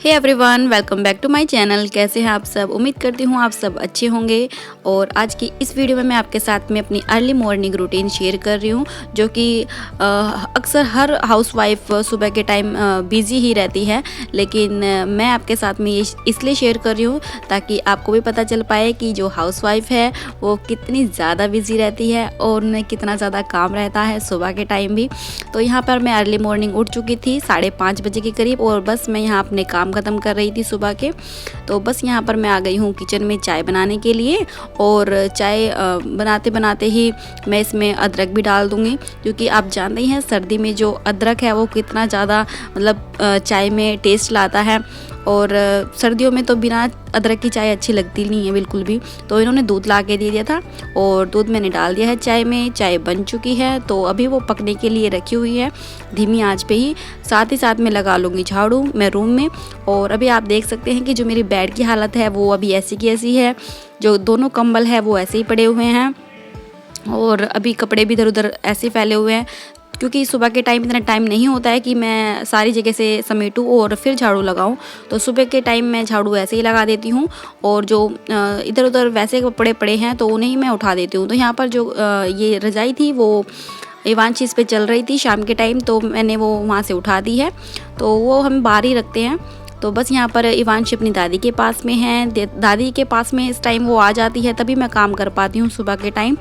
Hey everyone, welcome back to my channel. कैसे हैं आप सब? उम्मीद करती हूँ आप सब अच्छे होंगे। और आज की इस वीडियो में मैं आपके साथ में अपनी अर्ली मॉर्निंग रूटीन शेयर कर रही हूँ, जो कि अक्सर हर हाउसवाइफ सुबह के टाइम बिज़ी ही रहती है। लेकिन मैं आपके साथ में ये इसलिए शेयर कर रही हूँ ताकि आपको भी पता चल पाए कि जो हाउसवाइफ है वो कितनी ज़्यादा बिज़ी रहती है और उन्हें कितना ज़्यादा काम रहता है सुबह के टाइम भी। तो यहाँ पर मैं अर्ली मॉर्निंग उठ चुकी थी 5:30 बजे के करीब, और बस मैं यहाँ अपने काम ख़त्म कर रही थी सुबह के। तो बस यहाँ पर मैं आ गई हूँ किचन में चाय बनाने के लिए। और चाय बनाते बनाते ही मैं इसमें अदरक भी डाल दूँगी, क्योंकि आप जानते ही हैं सर्दी में जो अदरक है वो कितना ज़्यादा चाय में टेस्ट लाता है। और सर्दियों में तो बिना अदरक की चाय अच्छी लगती नहीं है बिल्कुल भी। तो इन्होंने दूध ला के दे दिया था और दूध मैंने डाल दिया है चाय में। चाय बन चुकी है, तो अभी वो पकने के लिए रखी हुई है धीमी आंच पे ही। साथ ही साथ मैं लगा लूँगी झाड़ू मैं रूम में। और अभी आप देख सकते हैं कि जो मेरी बेड की हालत है वो अभी ऐसी की ऐसी है। जो दोनों कंबल है वो ऐसे ही पड़े हुए हैं, और अभी कपड़े भी इधर उधर ऐसे फैले हुए हैं, क्योंकि सुबह के टाइम इतना टाइम नहीं होता है कि मैं सारी जगह से समेटूँ और फिर झाड़ू लगाऊं। तो सुबह के टाइम मैं झाड़ू ऐसे ही लगा देती हूं, और जो इधर उधर वैसे कपड़े पड़े हैं तो उन्हें ही मैं उठा देती हूं। तो यहाँ पर जो ये रज़ाई थी वो इवांशी इस पे चल रही थी शाम के टाइम, तो मैंने वो वहाँ से उठा दी है। तो वो हम बाहर ही रखते हैं। तो बस यहाँ पर इवांशी अपनी दादी के पास में है। दादी के पास में इस टाइम वो आ जाती है, तभी मैं काम कर पाती हूँ सुबह के टाइम।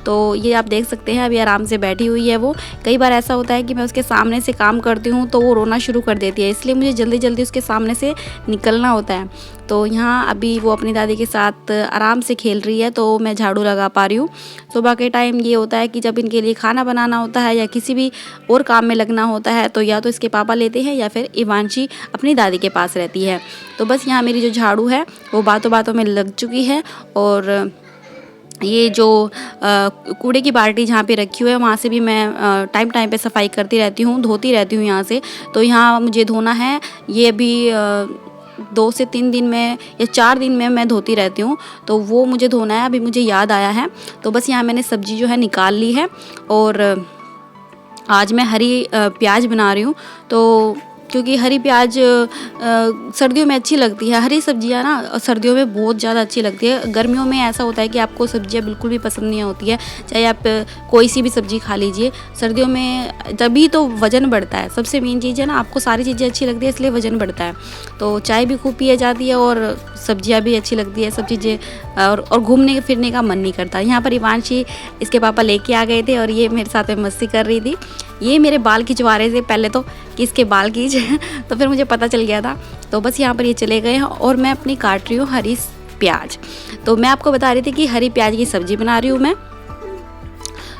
तो ये आप देख सकते हैं अभी आराम से बैठी हुई है वो। कई बार ऐसा होता है कि मैं उसके सामने से काम करती हूँ तो वो रोना शुरू कर देती है, इसलिए मुझे जल्दी जल्दी उसके सामने से निकलना होता है। तो यहाँ अभी वो अपनी दादी के साथ आराम से खेल रही है, तो मैं झाड़ू लगा पा रही हूँ। सुबह के टाइम ये होता है कि जब इनके लिए खाना बनाना होता है या किसी भी और काम में लगना होता है, तो या तो इसके पापा लेते हैं या फिर इवांशी अपनी दादी के पास रहती है। तो बस यहाँ मेरी जो झाड़ू है वो बातों बातों में लग चुकी है। और ये जो कूड़े की बाल्टी जहाँ पे रखी हुई है वहाँ से भी मैं टाइम टाइम पे सफाई करती रहती हूँ, धोती रहती हूँ यहाँ से। तो यहाँ मुझे धोना है, ये अभी 2 से 3 दिन में या 4 दिन में मैं धोती रहती हूँ, तो वो मुझे धोना है। अभी मुझे याद आया है। तो बस यहाँ मैंने सब्ज़ी जो है निकाल ली है, और आज मैं हरी प्याज बना रही हूँ। तो क्योंकि हरी प्याज सर्दियों में अच्छी लगती है। हरी सब्जियाँ ना सर्दियों में बहुत ज़्यादा अच्छी लगती है। गर्मियों में ऐसा होता है कि आपको सब्जियाँ बिल्कुल भी पसंद नहीं होती है, चाहे आप कोई सी भी सब्ज़ी खा लीजिए। सर्दियों में तभी तो वज़न बढ़ता है। सबसे मेन चीज़ है ना, आपको सारी चीज़ें अच्छी लगती है इसलिए वज़न बढ़ता है। तो चाय भी खूब पिए जाती है और सब्जियाँ भी अच्छी लगती है, सब चीज़ें। और घूमने फिरने का मन नहीं करता। यहाँ पर इवांशी इसके पापा लेके आ गए थे और ये मेरे साथ में मस्ती कर रही थी। ये मेरे बाल खिंचवा रहे थे पहले तो कि इसके बाल खींच तो फिर मुझे पता चल गया था। तो बस यहाँ पर ये चले गए हैं और मैं अपनी काट रही हूँ हरी प्याज। तो मैं आपको बता रही थी कि हरी प्याज की सब्ज़ी बना रही हूँ मैं।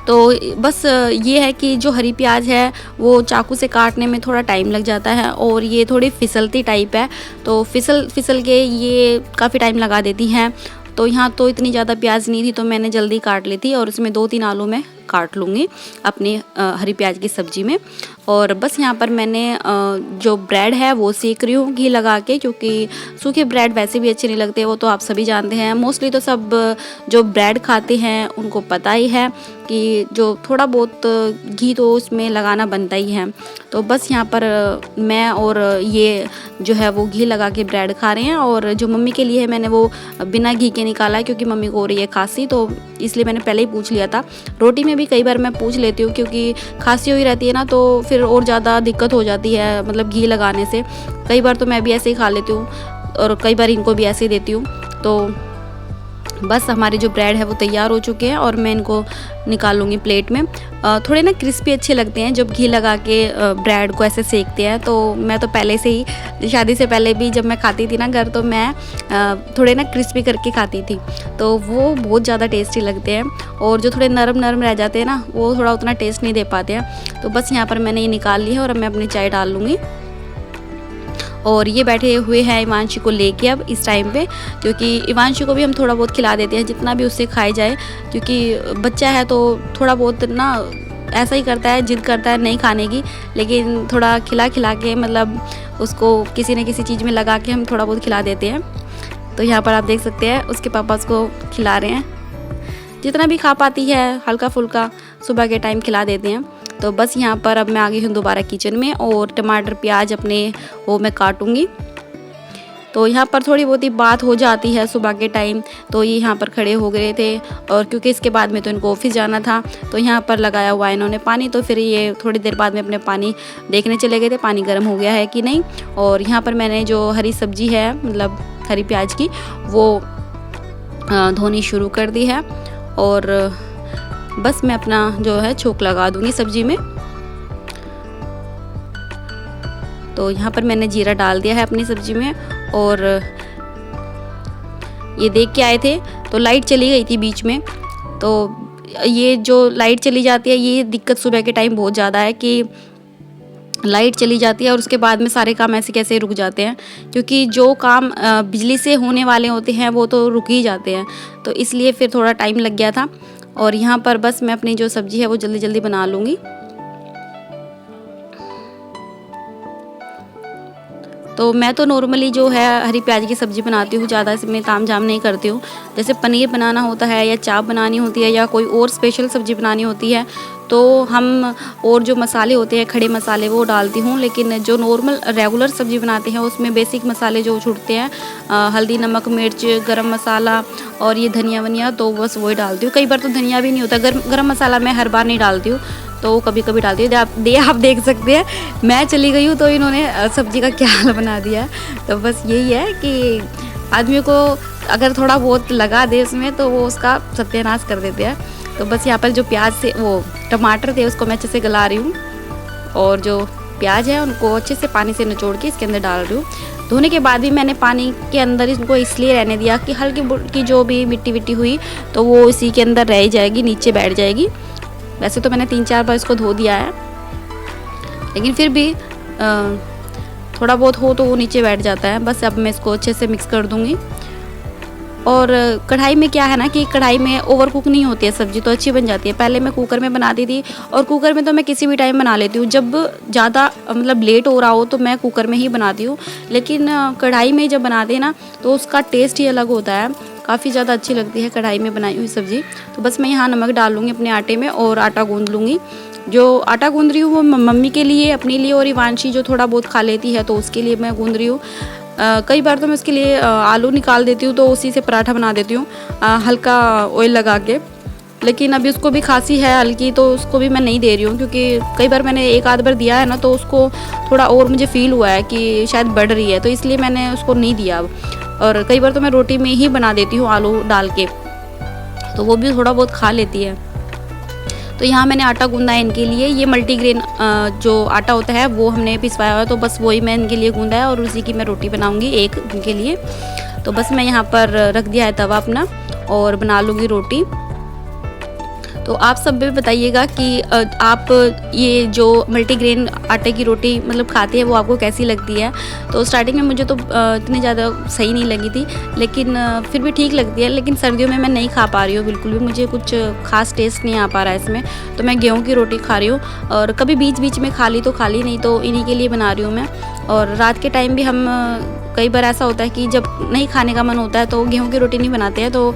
तो बस ये है कि जो हरी प्याज है वो चाकू से काटने में थोड़ा टाइम लग जाता है, और ये थोड़ी फिसलती टाइप है, तो फिसल के ये काफ़ी टाइम लगा देती हैं। तो यहाँ तो इतनी ज़्यादा प्याज नहीं थी तो मैंने जल्दी काट ली थी, और इसमें 2-3 आलू मैं काट लूँगी अपनी हरी प्याज की सब्ज़ी में। और बस यहाँ पर मैंने जो ब्रेड है वो सेक रही हूँ घी लगा के, क्योंकि सूखे ब्रेड वैसे भी अच्छे नहीं लगते, वो तो आप सभी जानते हैं। मोस्टली तो सब जो ब्रेड खाते हैं उनको पता ही है कि जो थोड़ा बहुत घी तो उसमें लगाना बनता ही है। तो बस यहाँ पर मैं और ये जो है वो घी लगा के ब्रेड खा रहे हैं। और जो मम्मी के लिए है मैंने वो बिना घी के निकाला है, क्योंकि मम्मी को हो रही है खांसी, तो इसलिए मैंने पहले ही पूछ लिया था। रोटी में भी कई बार मैं पूछ लेती हूँ, क्योंकि खांसी हुई रहती है ना तो फिर और ज़्यादा दिक्कत हो जाती है, मतलब घी लगाने से। कई बार तो मैं भी ऐसे ही खा लेती हूँ और कई बार इनको भी ऐसे ही देती हूँ। तो बस हमारे जो ब्रेड है वो तैयार हो चुके हैं और मैं इनको निकाल लूँगी प्लेट में। थोड़े ना क्रिस्पी अच्छे लगते हैं जब घी लगा के ब्रेड को ऐसे सेकते हैं। तो मैं तो पहले से ही, शादी से पहले भी जब मैं खाती थी ना घर, तो मैं थोड़े ना क्रिस्पी करके खाती थी, तो वो बहुत ज़्यादा टेस्टी लगते हैं। और जो थोड़े नरम नरम रह जाते हैं ना वो थोड़ा उतना टेस्ट नहीं दे पाते हैं। तो बस यहाँ पर मैंने ये निकाल ली है और अब मैं अपनी चाय डाल लूँगी। और ये बैठे हुए हैं इवांशी को लेके अब इस टाइम पे, क्योंकि इवांशी को भी हम थोड़ा बहुत खिला देते हैं जितना भी उससे खाई जाए, क्योंकि बच्चा है तो थोड़ा बहुत ना ऐसा ही करता है, जिद करता है नहीं खाने की। लेकिन थोड़ा खिला खिला के, मतलब उसको किसी न किसी चीज़ में लगा के हम थोड़ा बहुत खिला देते हैं। तो यहाँ पर आप देख सकते हैं उसके पापा उसको खिला रहे हैं, जितना भी खा पाती है हल्का फुल्का सुबह के टाइम खिला देते हैं। तो बस यहाँ पर अब मैं आ गई हूँ दोबारा किचन में, और टमाटर प्याज अपने वो मैं काटूँगी। तो यहाँ पर थोड़ी बहुत ही बात हो जाती है सुबह के टाइम। तो ये यहाँ पर खड़े हो गए थे और क्योंकि इसके बाद में तो इनको ऑफिस जाना था, तो यहाँ पर लगाया हुआ इन्होंने पानी। तो फिर ये थोड़ी देर बाद में अपने पानी देखने चले गए थे, पानी गर्म हो गया है कि नहीं। और यहाँ पर मैंने जो हरी सब्जी है, मतलब हरी प्याज की, वो धोनी शुरू कर दी है। और बस मैं अपना जो है छोंक लगा दूँगी सब्जी में। तो यहाँ पर मैंने जीरा डाल दिया है अपनी सब्जी में। और ये देख के आए थे तो लाइट चली गई थी बीच में। तो ये जो लाइट चली जाती है, ये दिक्कत सुबह के टाइम बहुत ज़्यादा है कि लाइट चली जाती है और उसके बाद में सारे काम ऐसे कैसे रुक जाते हैं, क्योंकि जो काम बिजली से होने वाले होते हैं वो तो रुक ही जाते हैं। तो इसलिए फिर थोड़ा टाइम लग गया था। और यहाँ पर बस मैं अपनी जो सब्ज़ी है वो जल्दी जल्दी बना लूँगी। तो मैं तो नॉर्मली जो है हरी प्याज की सब्ज़ी बनाती हूँ, ज़्यादा इसमें ताम झाम नहीं करती हूँ। जैसे पनीर बनाना होता है या चाप बनानी होती है या कोई और स्पेशल सब्ज़ी बनानी होती है तो हम और जो मसाले होते हैं खड़े मसाले वो डालती हूँ। लेकिन जो नॉर्मल रेगुलर सब्ज़ी बनाते हैं उसमें बेसिक मसाले जो छूटते हैं, हल्दी, नमक, मिर्च, गरम मसाला और ये धनिया वनिया, तो बस वही डालती हूँ। कई बार तो धनिया भी नहीं होता, गरम मसाला मैं हर बार नहीं डालती हूँ, तो कभी कभी डालती हूँ। आप देख सकते हैं मैं चली गई हूँ तो इन्होंने सब्ज़ी का क्या हाल बना दिया है। तो बस यही है कि आदमी को अगर थोड़ा बहुत लगा दे उसमें तो वो उसका सत्यानाश कर देते हैं। तो बस यहाँ पर जो प्याज से वो टमाटर थे उसको मैं अच्छे से गला रही हूँ और जो प्याज है उनको अच्छे से पानी से निचोड़ के इसके अंदर डाल रही हूँ। धोने के बाद भी मैंने पानी के अंदर इनको इसलिए रहने दिया कि हल्की की जो भी मिट्टी विट्टी हुई तो वो इसी के अंदर रह जाएगी, नीचे बैठ जाएगी। वैसे तो मैंने 3-4 बार इसको धो दिया है, लेकिन फिर भी थोड़ा बहुत हो तो वो नीचे बैठ जाता है। बस अब मैं इसको अच्छे से मिक्स कर दूँगी। और कढ़ाई में क्या है ना कि कढ़ाई में ओवर कुक नहीं होती है सब्ज़ी, तो अच्छी बन जाती है। पहले मैं कुकर में बनाती थी और कुकर में तो मैं किसी भी टाइम बना लेती हूँ, जब ज़्यादा मतलब लेट हो रहा हो तो मैं कुकर में ही बनाती हूँ। लेकिन कढ़ाई में जब बनाते हैं ना तो उसका टेस्ट ही अलग होता है, काफ़ी ज़्यादा अच्छी लगती है कढ़ाई में बनाई हुई सब्ज़ी। तो बस मैं यहाँ नमक डाल लूँगी अपने आटे में और आटा गूँध लूँगी। जो आटा गूँध रही हूँ वो मम्मी के लिए, अपने लिए, और इवांशी जो थोड़ा बहुत खा लेती है तो उसके लिए मैं गूँध रही हूँ। कई बार तो मैं उसके लिए आलू निकाल देती हूँ तो उसी से पराठा बना देती हूँ हल्का ऑयल लगा के। लेकिन अभी उसको भी खांसी है हल्की, तो उसको भी मैं नहीं दे रही हूँ, क्योंकि कई बार मैंने एक आध बार दिया है ना तो उसको थोड़ा और मुझे फील हुआ है कि शायद बढ़ रही है, तो इसलिए मैंने उसको नहीं दिया अब। और कई बार तो मैं रोटी में ही बना देती हूँ आलू डाल के, तो वो भी थोड़ा बहुत खा लेती है। तो यहाँ मैंने आटा गूंदा है इनके लिए। ये मल्टीग्रेन जो आटा होता है वो हमने पिसवाया हुआ है, तो बस वही मैं इनके लिए गूंदा है और उसी की मैं रोटी बनाऊंगी एक इनके लिए। तो बस मैं यहाँ पर रख दिया है तवा अपना और बना लूँगी रोटी। तो आप सब भी बताइएगा कि आप ये जो मल्टीग्रेन आटे की रोटी मतलब खाते हैं वो आपको कैसी लगती है। तो स्टार्टिंग में मुझे तो इतनी ज़्यादा सही नहीं लगी थी, लेकिन फिर भी ठीक लगती है। लेकिन सर्दियों में मैं नहीं खा पा रही हूँ बिल्कुल भी, मुझे कुछ खास टेस्ट नहीं आ पा रहा है इसमें, तो मैं गेहूँ की रोटी खा रही हूँ। और कभी बीच बीच में खा ली तो खा ली, नहीं तो इन्हीं के लिए बना रही हूँ मैं। और रात के टाइम भी हम कई बार ऐसा होता है कि जब नहीं खाने का मन होता है तो गेहूं की रोटी नहीं बनाते हैं, तो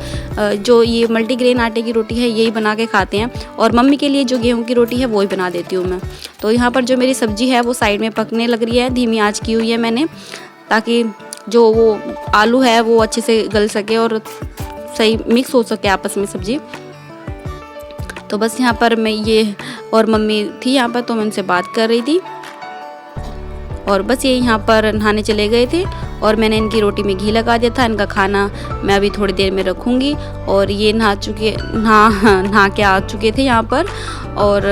जो ये मल्टीग्रेन आटे की रोटी है यही बना के खाते हैं। और मम्मी के लिए जो गेहूं की रोटी है वो ही बना देती हूँ मैं। तो यहाँ पर जो मेरी सब्ज़ी है वो साइड में पकने लग रही है, धीमी आंच की हुई है मैंने, ताकि जो वो आलू है वो अच्छे से गल सके और सही मिक्स हो सके आपस में सब्ज़ी। तो बस यहाँ पर मैं ये और मम्मी थी यहाँ पर, तो मैं उनसे बात कर रही थी। और बस ये यहाँ पर नहाने चले गए थे और मैंने इनकी रोटी में घी लगा दिया था। इनका खाना मैं अभी थोड़ी देर में रखूँगी। और ये नहा के आ चुके थे यहाँ पर। और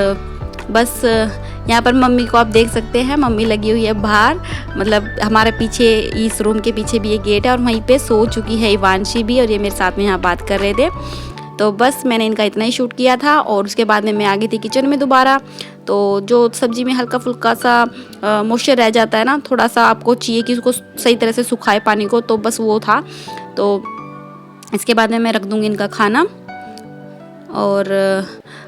बस यहाँ पर मम्मी को आप देख सकते हैं, मम्मी लगी हुई है बाहर, मतलब हमारे पीछे इस रूम के पीछे भी एक गेट है और वहीं पे सो चुकी है इवांशी भी, और ये मेरे साथ में यहाँ बात कर रहे थे। तो बस मैंने इनका इतना ही शूट किया था और उसके बाद में मैं आ गई थी किचन में दोबारा। तो जो सब्ज़ी में हल्का फुल्का सा मॉइस्चर रह जाता है ना, थोड़ा सा आपको चाहिए कि उसको सही तरह से सुखाए पानी को, तो बस वो था। तो इसके बाद में मैं रख दूँगी इनका खाना। और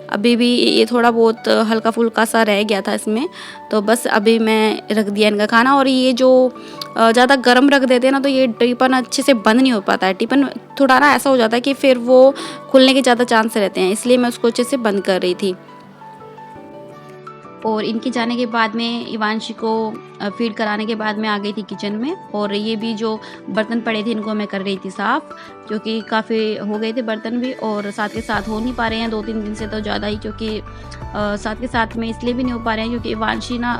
अभी भी ये थोड़ा बहुत हल्का फुल्का सा रह गया था इसमें, तो बस अभी मैं रख दिया इनका खाना। और ये जो ज़्यादा गर्म रख देते हैं ना तो ये टिफ़िन अच्छे से बंद नहीं हो पाता है। टिफ़िन थोड़ा ना ऐसा हो जाता है कि फिर वो खुलने के ज़्यादा चांस रहते हैं, इसलिए मैं उसको अच्छे से बंद कर रही थी। और इनके जाने के बाद में इवांशी को फीड कराने के बाद मैं आ गई थी किचन में। और ये भी जो बर्तन पड़े थे इनको मैं कर रही थी साफ़, क्योंकि काफ़ी हो गए थे बर्तन भी और साथ के साथ हो नहीं पा रहे हैं 2-3 दिन से तो ज़्यादा ही, क्योंकि साथ के साथ में इसलिए भी नहीं हो पा रहे हैं क्योंकि इवांशी ना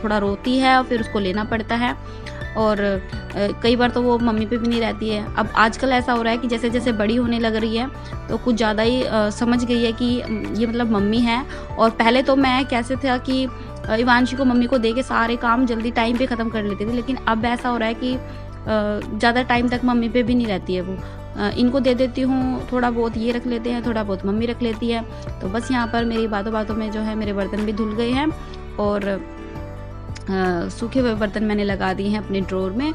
थोड़ा रोती है और फिर उसको लेना पड़ता है। और कई बार तो वो मम्मी पे भी नहीं रहती है। अब आजकल ऐसा हो रहा है कि जैसे जैसे बड़ी होने लग रही है तो कुछ ज़्यादा ही समझ गई है कि ये मतलब मम्मी है। और पहले तो मैं कैसे था कि इवांशी को मम्मी को दे के सारे काम जल्दी टाइम पे ख़त्म कर लेती थी, लेकिन अब ऐसा हो रहा है कि ज़्यादा टाइम तक मम्मी पे भी नहीं रहती है वो। इनको दे देती हूँ, थोड़ा बहुत ये रख लेते हैं, थोड़ा बहुत मम्मी रख लेती है। तो बस यहाँ पर मेरी बातों बातों में जो है मेरे बर्तन भी धुल गए हैं और सूखे हुए बर्तन मैंने लगा दिए हैं अपने ड्रॉर में।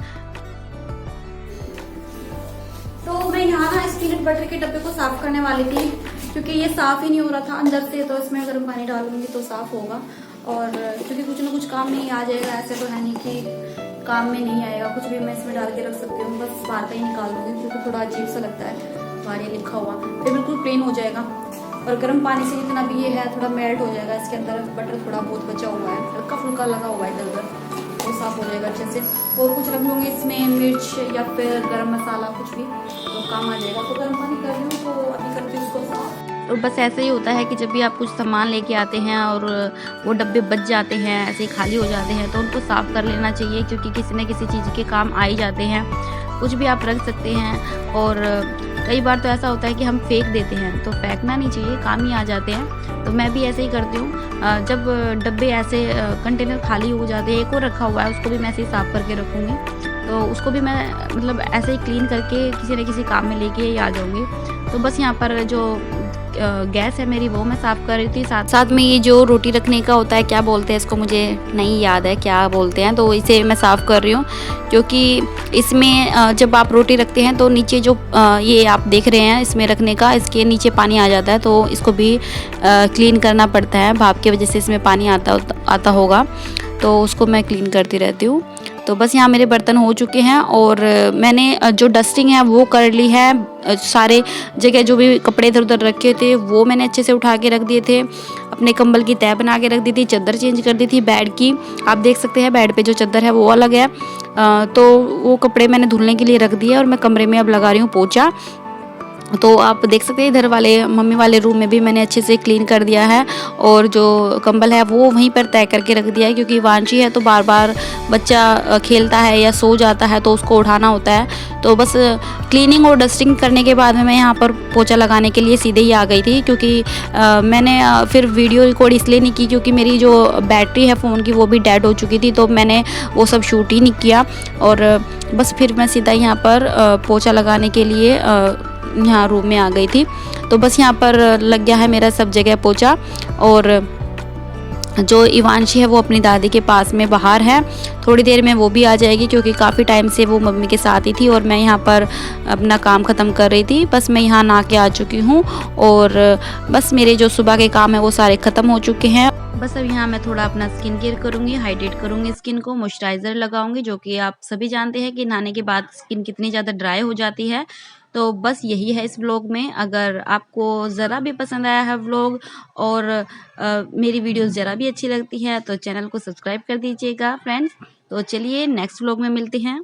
तो मैं यहाँ ना इस पीनट बटर के डब्बे को साफ करने वाली थी, क्योंकि ये साफ ही नहीं हो रहा था अंदर से, तो इसमें गर्म पानी डालूंगी तो साफ होगा। और क्योंकि कुछ ना कुछ काम में ही आ जाएगा, ऐसे तो है नहीं कि काम में नहीं आएगा, कुछ भी मैं इसमें डाल के रख सकती हूँ, बस बाहर का ही निकाल दूंगी क्योंकि थोड़ा अजीब सा लगता है बाहर ये लिखा हुआ, फिर बिल्कुल प्लेन हो जाएगा। और गर्म पानी से जितना भी ये है थोड़ा मेल्ट हो जाएगा, इसके अंदर बटर थोड़ा बहुत बचा हुआ है, हल्का फुल्का लगा हुआ है इधर उधर, वो साफ हो जाएगा अच्छे से। और कुछ रख लूँगी इसमें मिर्च या फिर गरम मसाला, कुछ भी तो काम आ जाएगा। तो गर्म पानी कर रही हूँ, तो अभी करती हूँ उसको साफ। और बस ऐसे ही होता है कि जब भी आप कुछ सामान लेके आते हैं और वो डब्बे बच जाते हैं, ऐसे ही खाली हो जाते हैं, तो उनको साफ़ कर लेना चाहिए, क्योंकि किसी न किसी चीज़ के काम आ ही जाते हैं। कुछ भी आप रख सकते हैं। और कई बार तो ऐसा होता है कि हम फेंक देते हैं, तो फेंकना नहीं चाहिए, काम ही आ जाते हैं। तो मैं भी ऐसे ही करती हूँ। जब डब्बे ऐसे कंटेनर खाली हो जाते हैं, एक और रखा हुआ है उसको भी मैं ऐसे ही साफ़ करके रखूँगी, तो उसको भी मैं मतलब ऐसे ही क्लीन करके किसी न किसी काम में लेके ही आ जाऊँगी। तो बस यहाँ पर जो गैस है मेरी वो मैं साफ़ कर रही थी, साथ साथ में ये जो रोटी रखने का होता है, क्या बोलते हैं इसको, मुझे नहीं याद है क्या बोलते हैं, तो इसे मैं साफ़ कर रही हूँ। क्योंकि इसमें जब आप रोटी रखते हैं तो नीचे जो ये आप देख रहे हैं इसमें रखने का, इसके नीचे पानी आ जाता है, तो इसको भी क्लीन करना पड़ता है। भाप की वजह से इसमें पानी आता होगा, तो उसको मैं क्लीन करती रहती हूँ। तो बस यहाँ मेरे बर्तन हो चुके हैं और मैंने जो डस्टिंग है वो कर ली है। सारे जगह जो भी कपड़े इधर उधर रखे थे वो मैंने अच्छे से उठा के रख दिए थे। अपने कंबल की तह बना के रख दी थी, चादर चेंज कर दी थी बेड की। आप देख सकते हैं बेड पे जो चादर है वो अलग है। तो वो कपड़े मैंने धुलने के लिए रख दिए और मैं कमरे में अब लगा रही हूँ पोछा। तो आप देख सकते हैं इधर वाले मम्मी वाले रूम में भी मैंने अच्छे से क्लीन कर दिया है और जो कंबल है वो वहीं पर तय करके रख दिया है, क्योंकि वांशी है तो बार बार बच्चा खेलता है या सो जाता है तो उसको उठाना होता है। तो बस क्लीनिंग और डस्टिंग करने के बाद में मैं यहाँ पर पोछा लगाने के लिए सीधे ही आ गई थी, क्योंकि मैंने फिर वीडियो रिकॉर्ड इसलिए नहीं की क्योंकि मेरी जो बैटरी है फ़ोन की वो भी डेड हो चुकी थी, तो मैंने वो सब शूट ही नहीं किया। और बस फिर मैं सीधा यहाँ पर पोछा लगाने के लिए यहाँ रूम में आ गई थी। तो बस यहाँ पर लग गया है मेरा सब जगह पोछा। और जो इवांशी है वो अपनी दादी के पास में बाहर है, थोड़ी देर में वो भी आ जाएगी, क्योंकि काफ़ी टाइम से वो मम्मी के साथ ही थी और मैं यहाँ पर अपना काम ख़त्म कर रही थी। बस मैं यहाँ नहा के आ चुकी हूँ और बस मेरे जो सुबह के काम है वो सारे ख़त्म हो चुके हैं। बस अब यहाँ मैं थोड़ा अपना स्किन केयर करूँगी, हाइड्रेट करूँगी स्किन को, मॉइस्चराइज़र लगाऊंगी, जो कि आप सभी जानते हैं कि नहाने के बाद स्किन कितनी ज़्यादा ड्राई हो जाती है। तो बस यही है इस व्लॉग में। अगर आपको ज़रा भी पसंद आया है व्लॉग और मेरी वीडियोस ज़रा भी अच्छी लगती है तो चैनल को सब्सक्राइब कर दीजिएगा फ्रेंड्स। तो चलिए नेक्स्ट व्लॉग में मिलते हैं।